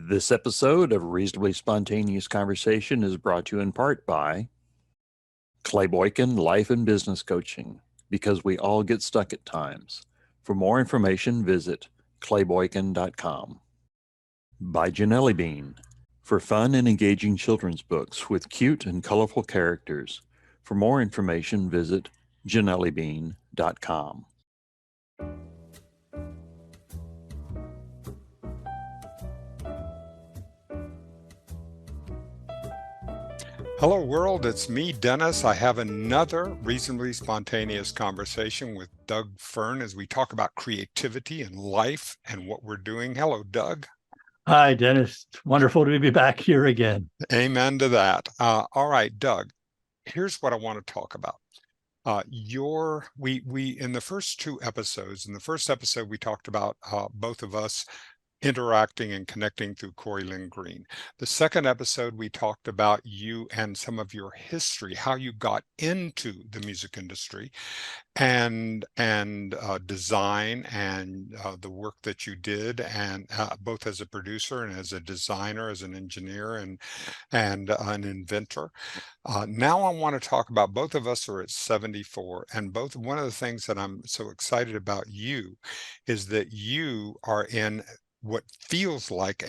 This episode of Reasonably Spontaneous Conversation is brought to you in part by Clay Boykin Life and Business Coaching, because we all get stuck at times. For more information, visit clayboykin.com. By Janelli Bean, for fun and engaging children's books with cute and colorful characters. For more information, visit janellibean.com. Hello world, it's me, Dennis. I have another reasonably spontaneous conversation with Doug Fearn as we talk about creativity and life and what we're doing. Hello, Doug. Hi, Dennis. It's wonderful to be back here again. Amen to that. All right, Doug, here's what I want to talk about. We in the first two episodes, in the first episode, we talked about both of us interacting and connecting through Corey Lynn Green. The second episode, we talked about you and some of your history, how you got into the music industry and design and the work that you did, and both as a producer and as a designer, as an engineer and an inventor. Now I want to talk about, both of us are at 74, and one of the things that I'm so excited about you is that you are in what feels like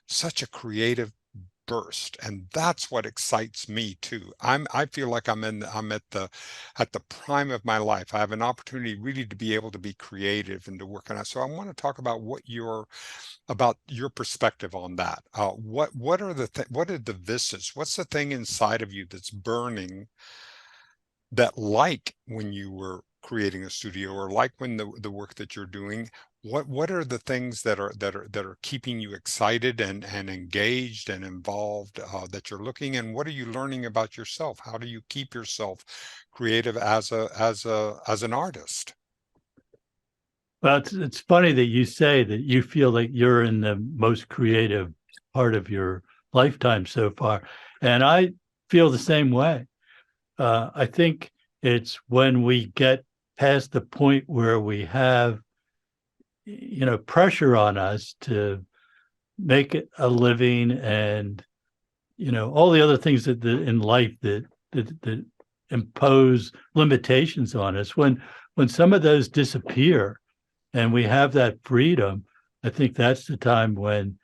such a creative burst, and that's what excites me too. I feel like I'm at the prime of my life. I have an opportunity really to be able to be creative and to work on it. So I want to talk about about your perspective on that. What are the vistas? What's the thing inside of you that's burning, that like when you were creating a studio, or like when the work that you're doing, what are the things that are keeping you excited and engaged and involved, that you're looking, and what are you learning about yourself? How do you keep yourself creative as an artist? Well, it's funny that you say that you feel like you're in the most creative part of your lifetime so far, and I feel the same way. I think it's when we get past the point where we have, pressure on us to make it a living, and all the other things that in life that impose limitations on us. When some of those disappear and we have that freedom, I think that's the time when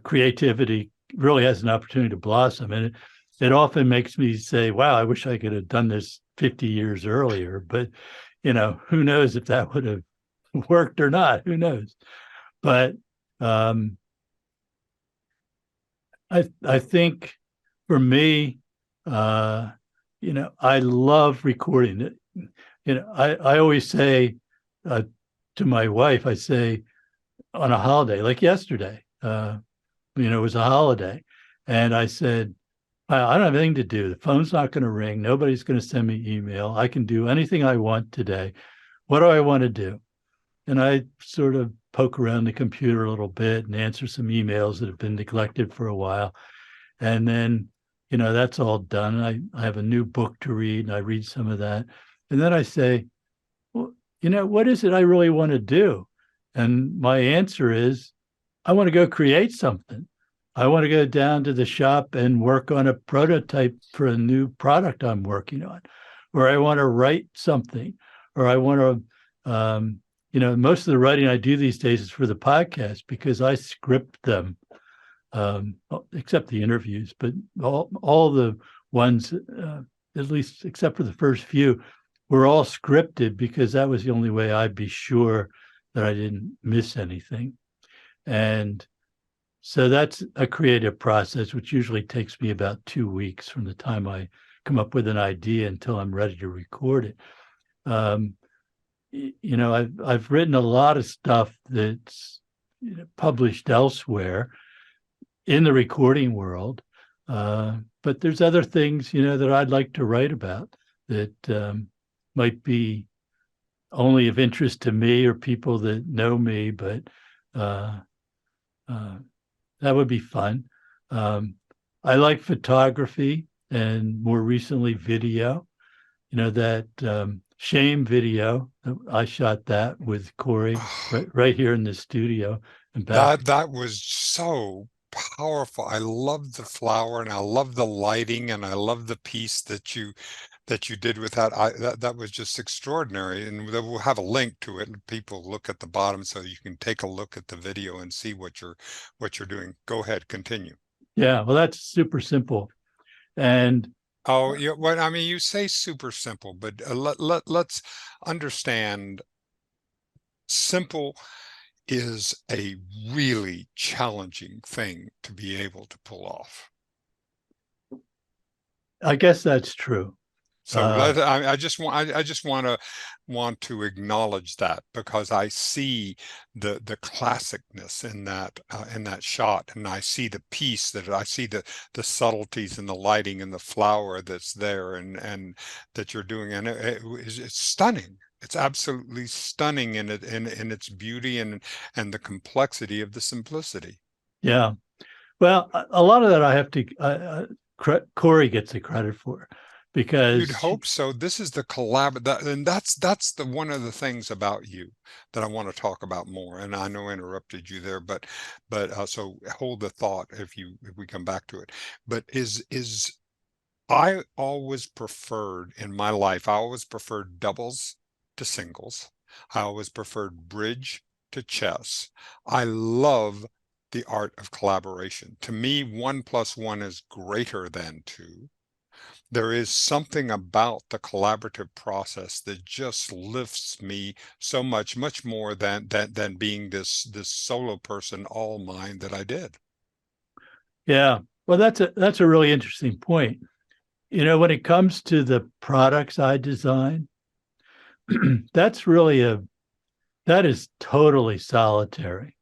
creativity really has an opportunity to blossom. And it often makes me say, wow, I wish I could have done this 50 years earlier. But, who knows if that would have worked or not? Who knows? But I think for me, I love recording. I always say to my wife, I say on a holiday, like yesterday, it was a holiday, and I said, I don't have anything to do. The phone's not going to ring. Nobody's going to send me email. I can do anything I want today. What do I want to do? And I sort of poke around the computer a little bit and answer some emails that have been neglected for a while. And then, that's all done. I have a new book to read, and I read some of that. And then I say, well, what is it I really want to do? And my answer is, I want to go create something. I want to go down to the shop and work on a prototype for a new product I'm working on, or I want to write something, or I want to, most of the writing I do these days is for the podcast, because I script them, except the interviews, but all the ones, at least except for the first few, were all scripted, because that was the only way I'd be sure that I didn't miss anything. And so that's a creative process, which usually takes me about 2 weeks from the time I come up with an idea until I'm ready to record it. I've written a lot of stuff that's published elsewhere in the recording world, but there's other things that I'd like to write about that might be only of interest to me or people that know me, but that would be fun. I like photography, and more recently video. That Shame video, I shot that with Corey right here in the studio. and back. That was so powerful. I love the flower and I love the lighting and I love the piece that you did with that. That was just extraordinary. And we'll have a link to it. And people look at the bottom so you can take a look at the video and see what you're doing. Go ahead, continue. Yeah, well, that's super simple. And Oh, yeah. Well, I mean, you say super simple, but let's understand simple is a really challenging thing to be able to pull off. I guess that's true. So I just want to acknowledge that, because I see the classicness in that shot, and I see the piece, that I see the subtleties in the lighting and the flower that's there, and that you're doing, and it's stunning. It's absolutely stunning in its beauty and the complexity of the simplicity. Yeah. Well, a lot of that I have to Corey gets the credit for, because You'd hope so. This is the and that's the one of the things about you that I want to talk about more. And I know I interrupted you there, but so hold the thought if we come back to it. But I always preferred in my life, I always preferred doubles to singles. I always preferred bridge to chess. I love the art of collaboration. To me, 1 + 1 is greater than 2. There is something about the collaborative process that just lifts me so much more than being this solo person, all mine, that I did. Yeah. Well, that's a really interesting point. You know, when it comes to the products I design, that's really that is totally solitary.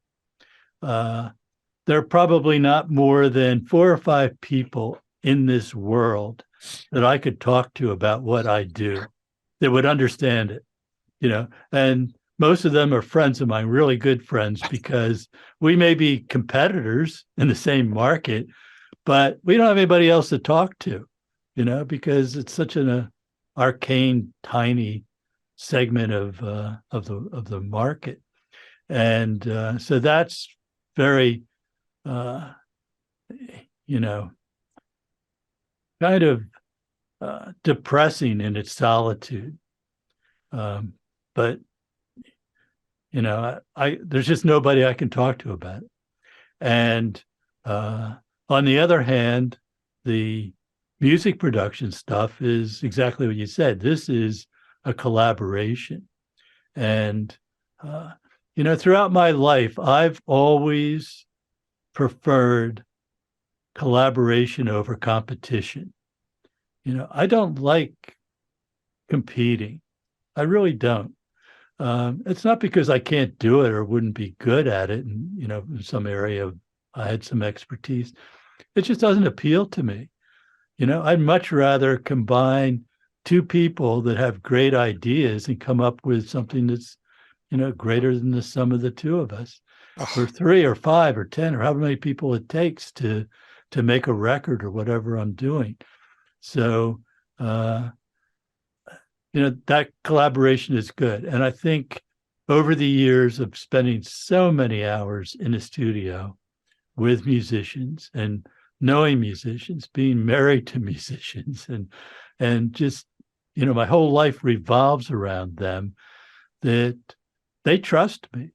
There are probably not more than 4 or 5 people in this world that I could talk to about what I do that would understand it, you know, and most of them are friends of mine, really good friends, because we may be competitors in the same market, but we don't have anybody else to talk to, you know, because it's such an arcane, tiny segment of the market. And so that's very, you know, kind of depressing in its solitude. But you know, there's just nobody I can talk to about it. And on the other hand, the music production stuff is exactly what you said. This is a collaboration. And you know, throughout my life, I've always preferred collaboration over competition. You know, I don't like competing. I really don't. It's not because I can't do it or wouldn't be good at it. And, you know, in some area I had some expertise. It just doesn't appeal to me. You know, I'd much rather combine 2 people that have great ideas and come up with something that's, you know, greater than the sum of the 2 of us, or 3 or 5 or 10 or however many people it takes to make a record or whatever I'm doing. So, you know, that collaboration is good. And I think over the years of spending so many hours in a studio with musicians and knowing musicians, being married to musicians, and just, you know, my whole life revolves around them, that they trust me.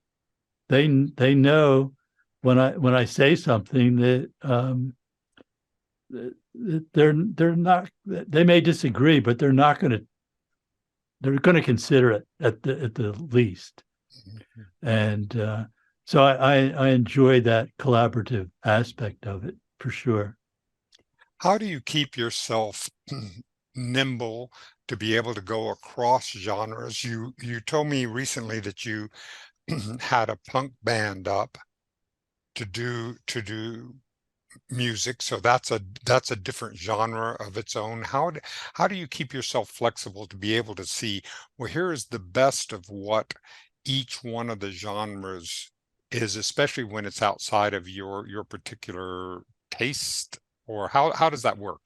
They know when I say something that they're not, they may disagree, but they're going to consider it at the least. And so I enjoy that collaborative aspect of it for sure. How do you keep yourself nimble to be able to go across genres? You told me recently that you had a punk band up to do music, so that's a different genre of its own. How do you keep yourself flexible to be able to see, well, here is the best of what each one of the genres is, especially when it's outside of your particular taste? Or how does that work?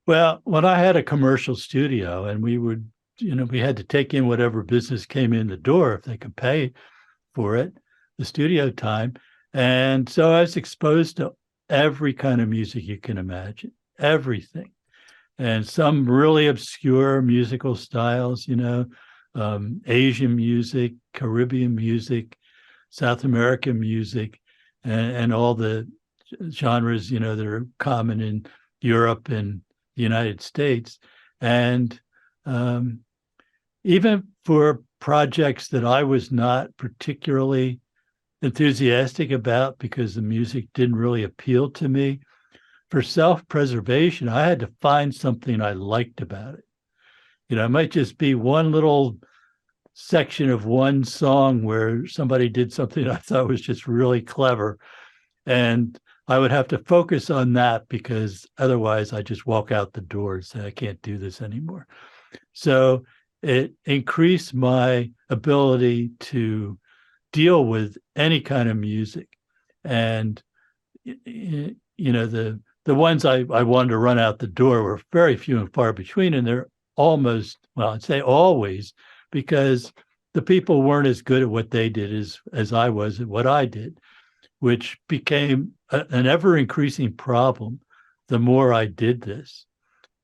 Well, when I had a commercial studio and we would, you know, we had to take in whatever business came in the door if they could pay for it. the studio time. And so I was exposed to every kind of music you can imagine, everything. And some really obscure musical styles, Asian music, Caribbean music, South American music, and all the genres, that are common in Europe and the United States. And even for projects that I was not particularly enthusiastic about because the music didn't really appeal to me, for self-preservation, I had to find something I liked about it. It might just be one little section of one song where somebody did something I thought was just really clever. And I would have to focus on that because otherwise I just walk out the door and say, I can't do this anymore. So it increased my ability to deal with any kind of music. And, the ones I wanted to run out the door were very few and far between. And they're almost, well, I'd say always, because the people weren't as good at what they did as I was at what I did, which became an ever increasing problem the more I did this.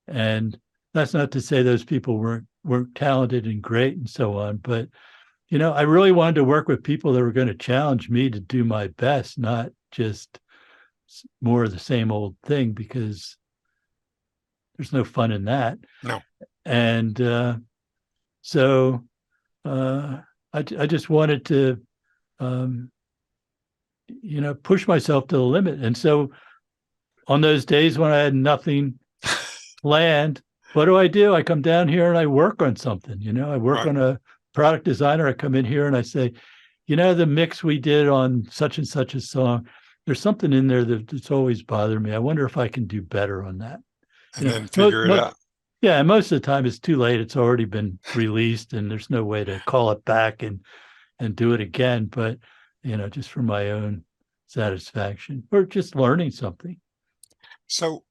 And that's not to say those people weren't talented and great and so on, but I really wanted to work with people that were going to challenge me to do my best, not just more of the same old thing, because there's no fun in that. No. And so I just wanted to, push myself to the limit. And so on those days when I had nothing planned, what do? I come down here and I work on something. I work on a product designer. I come in here and I say, the mix we did on such and such a song, there's something in there that's always bothered me. I wonder if I can do better on that. And then figure it out. Yeah, and most of the time it's too late. It's already been released and there's no way to call it back and do it again. But, just for my own satisfaction or just learning something. So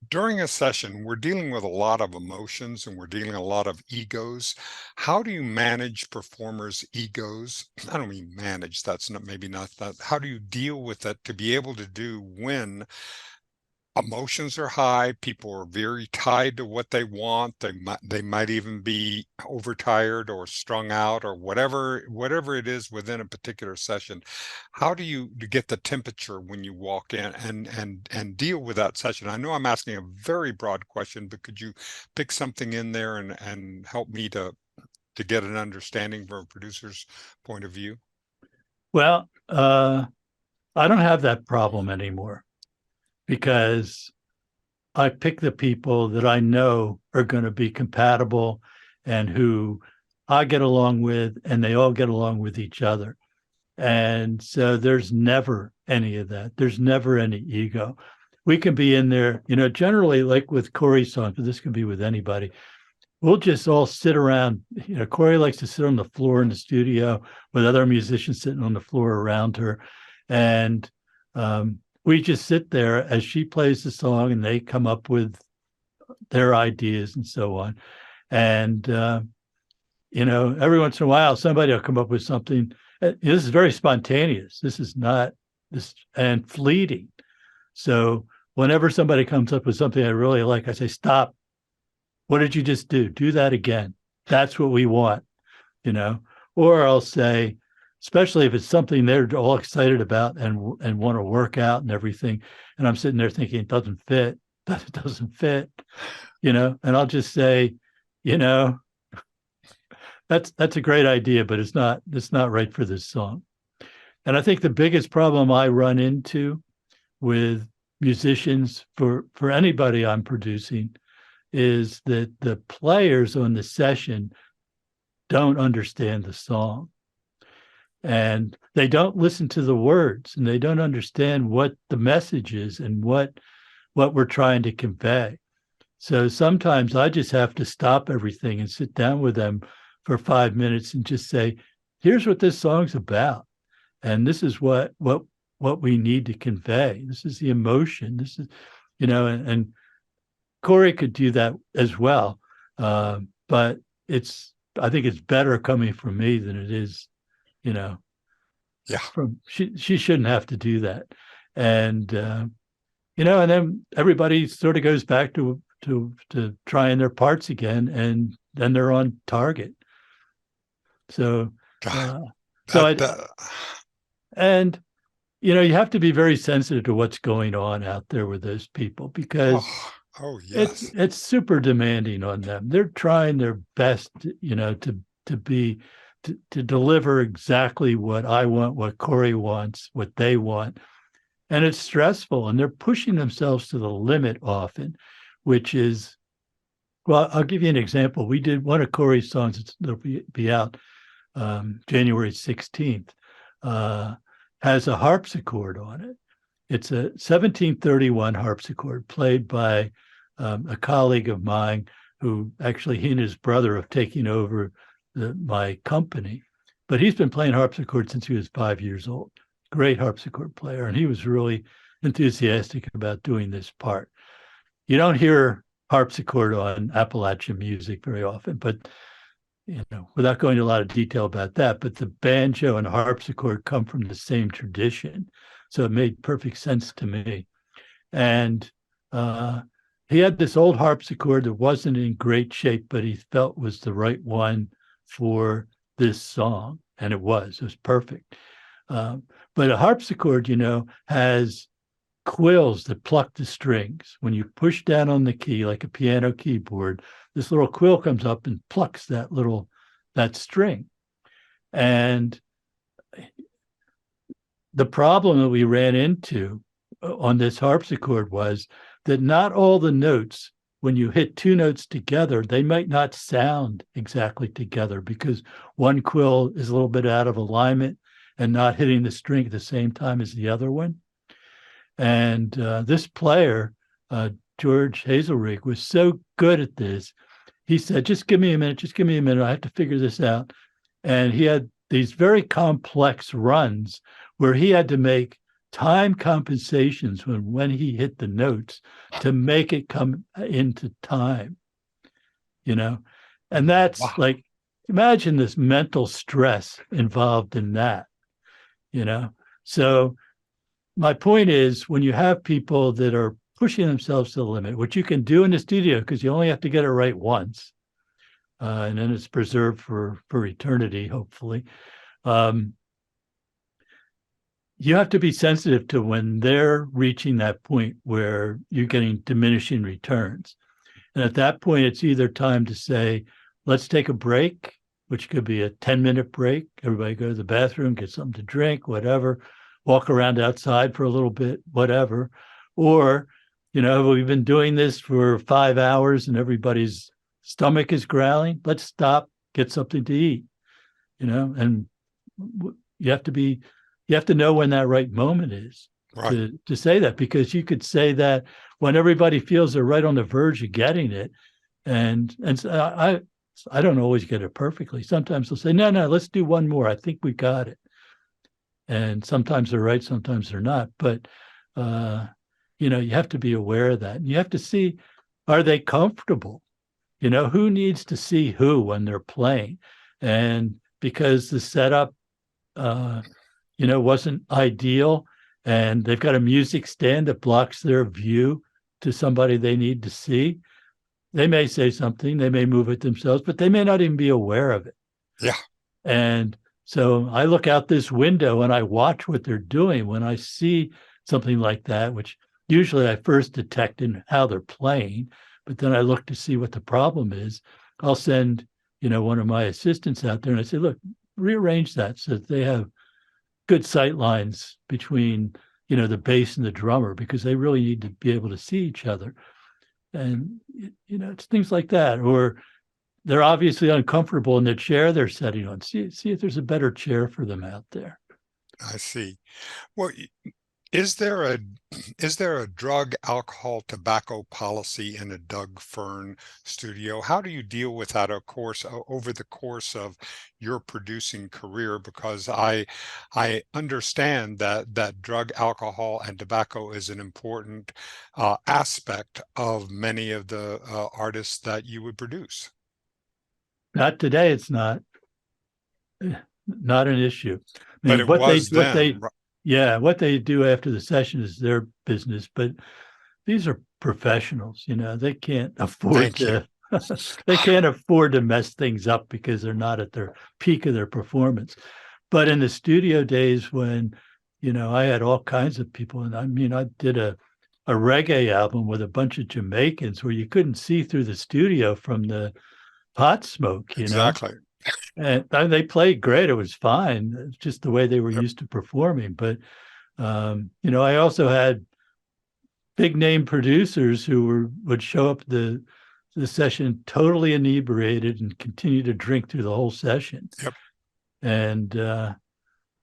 during a session, we're dealing with a lot of emotions and we're dealing a lot of egos. How do you manage performers' egos? I don't mean manage, that's maybe not that. How do you deal with it to be able to do when emotions are high, people are very tied to what they want, they might even be overtired or strung out or whatever it is within a particular session? How do you get the temperature when you walk in and deal with that session? I know I'm asking a very broad question, but could you pick something in there and help me to get an understanding from a producer's point of view? Well, I don't have that problem anymore, because I pick the people that I know are going to be compatible and who I get along with, and they all get along with each other. And so there's never any of that. There's never any ego. We can be in there, generally like with Corey's songs, but this can be with anybody. We'll just all sit around. Corey likes to sit on the floor in the studio with other musicians sitting on the floor around her. And we just sit there as she plays the song and they come up with their ideas and so on. And, every once in a while, somebody will come up with something. This is very spontaneous. This is not this and fleeting. So whenever somebody comes up with something I really like, I say, stop. What did you just do? Do that again. That's what we want, or I'll say, especially if it's something they're all excited about and want to work out and everything. And I'm sitting there thinking it doesn't fit, and I'll just say, that's a great idea, but it's not right for this song. And I think the biggest problem I run into with musicians for anybody I'm producing is that the players on the session don't understand the song. And they don't listen to the words, and they don't understand what the message is and what we're trying to convey. So sometimes I just have to stop everything and sit down with them for 5 minutes and just say, here's what this song's about. And this is what we need to convey. This is the emotion. This is, and Corey could do that as well. But I think it's better coming from me than it is you know, Yeah. She shouldn't have to do that. And you know, and then everybody sort of goes back to trying their parts again, and then they're on target. So God, so that, and you know, you have to be very sensitive to what's going on out there with those people, because yes. it's super demanding on them. They're trying their best, you know, to be to deliver exactly what I want, what Corey wants, what they want. And it's stressful, and they're pushing themselves to the limit often, which is, well, I'll give you an example. We did one of Corey's songs, that'll be out January 16th, has a harpsichord on it. It's a 1731 harpsichord played by a colleague of mine, who actually, he and his brother have taken over my company. But he's been playing harpsichord since he was 5 years old. Great harpsichord player. And he was really enthusiastic about doing this part. You don't hear harpsichord on Appalachian music very often, but you know, without going into a lot of detail about that, but the banjo and harpsichord come from the same tradition. So it made perfect sense to me. And he had this old harpsichord that wasn't in great shape, but he felt was the right one for this song. And it was perfect. But a harpsichord, you know, has quills that pluck the strings. When you push down on the key, like a piano keyboard, this little quill comes up and plucks that string. And the problem that we ran into on this harpsichord was that not all the notes, when you hit two notes together, they might not sound exactly together, because one quill is a little bit out of alignment and not hitting the string at the same time as the other one. And this player, George Hazelrig, was so good at this. He said, just give me a minute. I have to figure this out. And he had these very complex runs where he had to make time compensations when he hit the notes to make it come into time, you know? And that's like, imagine this mental stress involved in that, you know? So my point is, when you have people that are pushing themselves to the limit, which you can do in the studio because you only have to get it right once, and then it's preserved for eternity, hopefully. You have to be sensitive to when they're reaching that point where you're getting diminishing returns. And at that point, it's either time to say, let's take a break, which could be a 10-minute break. Everybody go to the bathroom, get something to drink, whatever, walk around outside for a little bit, whatever. Or, you know, we've been doing this for 5 hours and everybody's stomach is growling. Let's stop, get something to eat, you know, and you have to know when that right moment is, right, to say that, because you could say that when everybody feels they're right on the verge of getting it. And so I don't always get it perfectly. Sometimes they'll say, no, let's do one more. I think we got it. And sometimes they're right, sometimes they're not. But, you know, you have to be aware of that. And you have to see, are they comfortable? You know, who needs to see who when they're playing? And because the setup, you know, wasn't ideal, and they've got a music stand that blocks their view to somebody they need to see, they may say something, they may move it themselves, but they may not even be aware of it. Yeah. And so I look out this window and I watch what they're doing. When I see something like that, which usually I first detect in how they're playing, but then I look to see what the problem is, I'll send, you know, one of my assistants out there and I say, look, rearrange that so that they have good sight lines between, you know, the bass and the drummer, because they really need to be able to see each other. And, you know, it's things like that. Or they're obviously uncomfortable in the chair they're sitting on. See if there's a better chair for them out there. I see. Well, is there a drug, alcohol, tobacco policy in a Doug Fearn studio? How do you deal with that, of course, over the course of your producing career? Because I understand that drug, alcohol, and tobacco is an important aspect of many of the artists that you would produce. Not today, it's not. not an issue. I But mean, it was then. what they do after the session is their business. But these are professionals, they can't afford Thank you. to they can't afford to mess things up because they're not at their peak of their performance. But in the studio days when, I had all kinds of people, and I mean, I did a reggae album with a bunch of Jamaicans where you couldn't see through the studio from the pot smoke, Exactly. And they played great. It was fine. It's just the way they were Yep. used to performing. But, I also had big name producers who would show up the session totally inebriated and continue to drink through the whole session. Yep.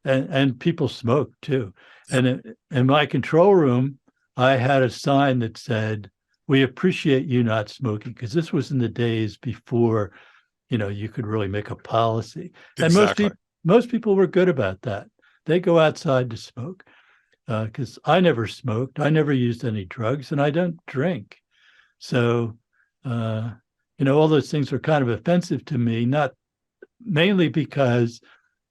And people smoked too. Yep. And in my control room, I had a sign that said, "We appreciate you not smoking," because this was in the days before, you could really make a policy. Exactly. And most people were good about that. They go outside to smoke because I never smoked. I never used any drugs, and I don't drink. So, all those things were kind of offensive to me, not mainly because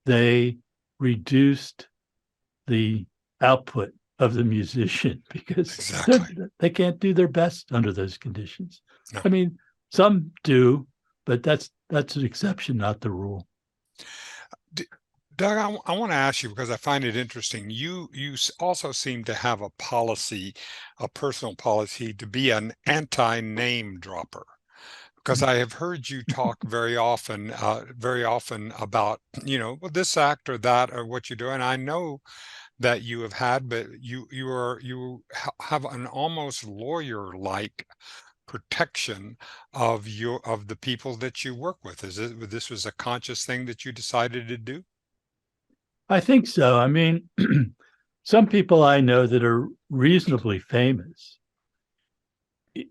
they reduced the output of the musician because Exactly. they can't do their best under those conditions. No. I mean, some do, but that's an exception, not the rule. Doug, I want to ask you because I find it interesting. You also seem to have a policy, a personal policy, to be an anti-name dropper. Because I have heard you talk very often about, well, this act or that or what you do. And I know that you have had, but you have an almost lawyer-like protection of the people that you work with. This was a conscious thing that you decided to do? I think so. I mean, some people I know that are reasonably famous,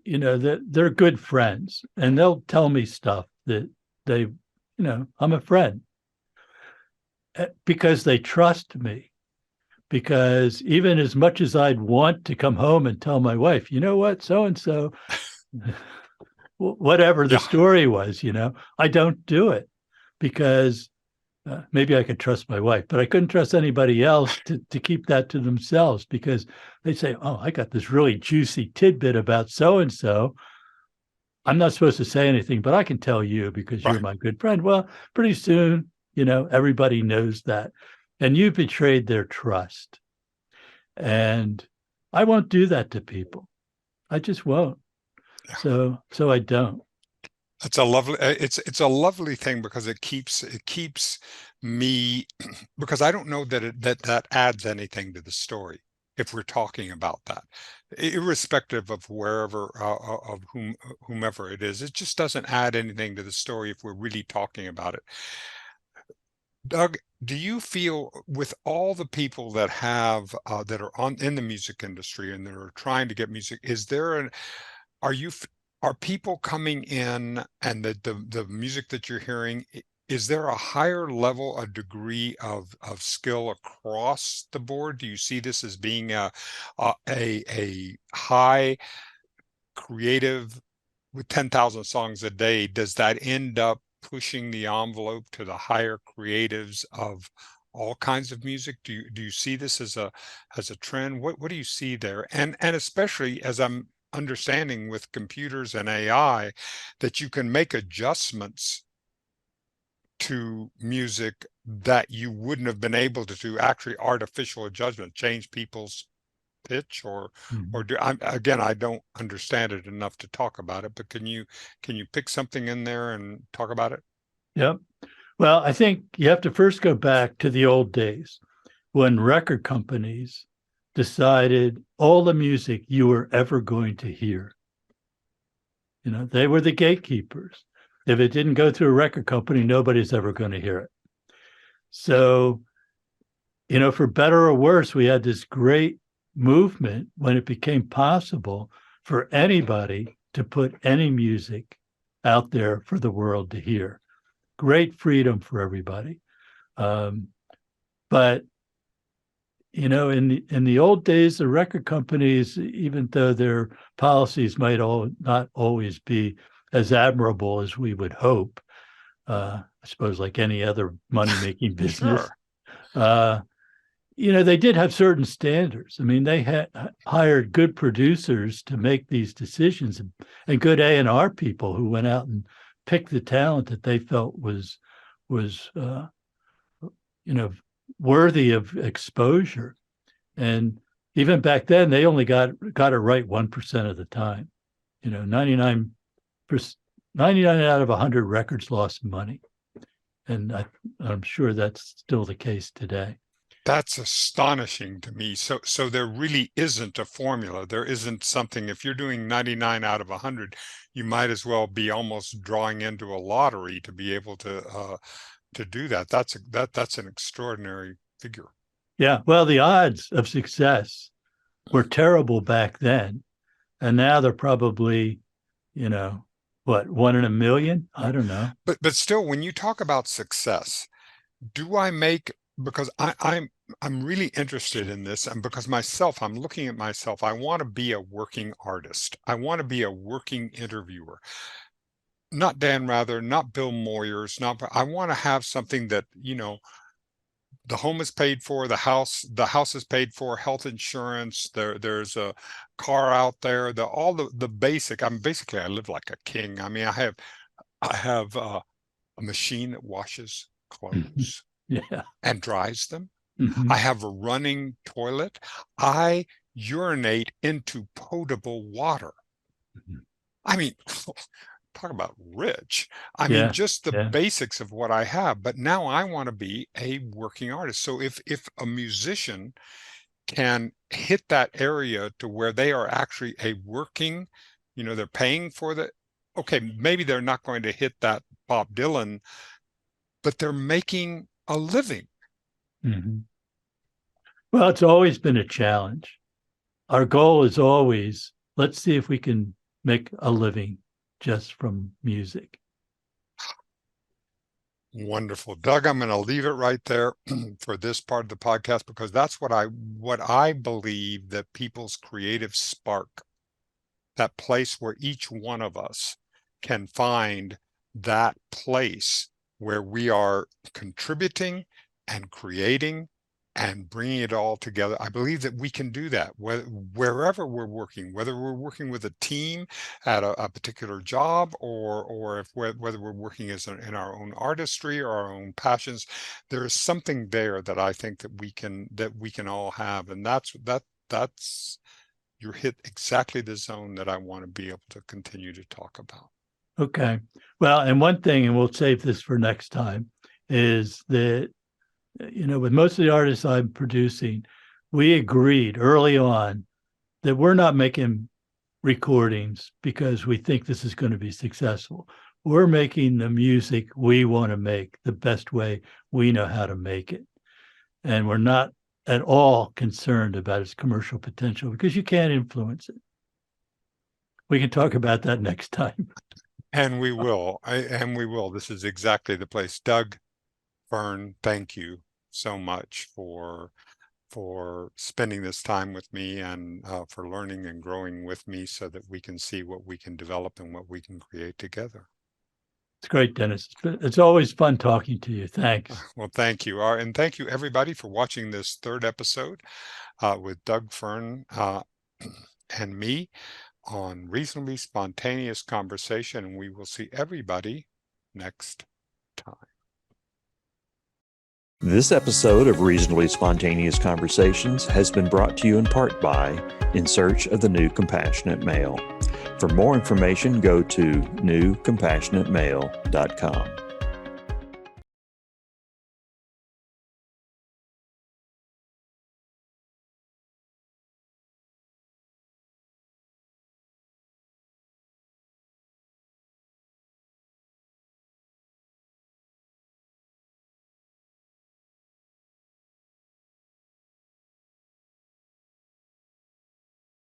they're good friends, and they'll tell me stuff that I'm a friend because they trust me. Because even as much as I'd want to come home and tell my wife, you know what, so and so, whatever the story was, I don't do it because maybe I could trust my wife, but I couldn't trust anybody else to keep that to themselves because they say, "Oh, I got this really juicy tidbit about so and so. I'm not supposed to say anything, but I can tell you because you're my good friend." Well, pretty soon, everybody knows that, and you've betrayed their trust. And I won't do that to people. I just won't. So I don't. It's a lovely thing because it keeps me because I don't know that adds anything to the story if we're talking about that, irrespective of wherever of whomever it is. It just doesn't add anything to the story if we're really talking about it. Doug, do you feel with all the people that have that are in the music industry and that are trying to get music, are people coming in and the music that you're hearing, is there a higher level, a degree of skill across the board? Do you see this as being a high creative with 10,000 songs a day? Does that end up pushing the envelope to the higher creatives of all kinds of music? Do you see this as a trend? What do you see there? And especially as I'm understanding with computers and AI that you can make adjustments to music that you wouldn't have been able to do, actually artificial adjustment, change people's pitch or do again, I don't understand it enough to talk about it, but can you pick something in there and talk about it? Yep. Well, I think you have to first go back to the old days when record companies decided all the music you were ever going to hear. They were the gatekeepers. If it didn't go through a record company, nobody's ever going to hear it. So, for better or worse, we had this great movement when it became possible for anybody to put any music out there for the world to hear. Great freedom for everybody. But in the old days, the record companies, even though their policies might not always be as admirable as we would hope, I suppose like any other money-making business. Sure. They did have certain standards. I mean, they had hired good producers to make these decisions, and good A&R people who went out and picked the talent that they felt was worthy of exposure. And even back then, they only got it right 1% of the time. 99 out of 100 records lost money, and I'm sure that's still the case today. That's astonishing to me. So there really isn't a formula. There isn't something. If you're doing 99 out of 100, you might as well be almost drawing into a lottery to be able to do that. That's an extraordinary figure. Yeah. Well, the odds of success were terrible back then, and now they're probably, what, 1 in a million? I don't know. But still, when you talk about success, do I make, because I'm really interested in this, and because I'm looking at myself, I want to be a working artist. I want to be a working interviewer. Not Dan Rather, not Bill Moyers, I want to have something that, the home is paid for, the house is paid for, health insurance, there's a car out there, all the basic. I live like a king. I mean, I have a machine that washes clothes Yeah. and dries them. Mm-hmm. I have a running toilet. I urinate into potable water. Mm-hmm. I mean, talk about rich. I mean, just the basics of what I have. But now I want to be a working artist. So if a musician can hit that area to where they are actually a working, they're paying for okay, maybe they're not going to hit that Bob Dylan, but they're making a living. Mm-hmm. Well, it's always been a challenge. Our goal is always, let's see if we can make a living just from music. Wonderful. Doug, I'm going to leave it right there for this part of the podcast, because that's what I believe, that people's creative spark, that place where each one of us can find that place where we are contributing and creating and bringing it all together. I believe that we can do that wherever we're working, whether we're working with a team at a particular job, or whether we're working in our own artistry or our own passions. There is something there that I think that we can all have, and that's you hit exactly the zone that I want to be able to continue to talk about. Okay. Well, and one thing, and we'll save this for next time, is that with most of the artists I'm producing, we agreed early on that we're not making recordings because we think this is going to be successful. We're making the music we want to make the best way we know how to make it. And we're not at all concerned about its commercial potential, because you can't influence it. We can talk about that next time. And we will. This is exactly the place. Doug Fearn, thank you so much for spending this time with me, and for learning and growing with me, so that we can see what we can develop and what we can create together. It's great, Dennis. It's always fun talking to you. Thanks. Well, thank you. And thank you, everybody, for watching this third episode with Doug Fearn and me on Reasonably Spontaneous Conversation. And we will see everybody next time. This episode of Reasonably Spontaneous Conversations has been brought to you in part by In Search of the New Compassionate Male. For more information, go to newcompassionatemale.com.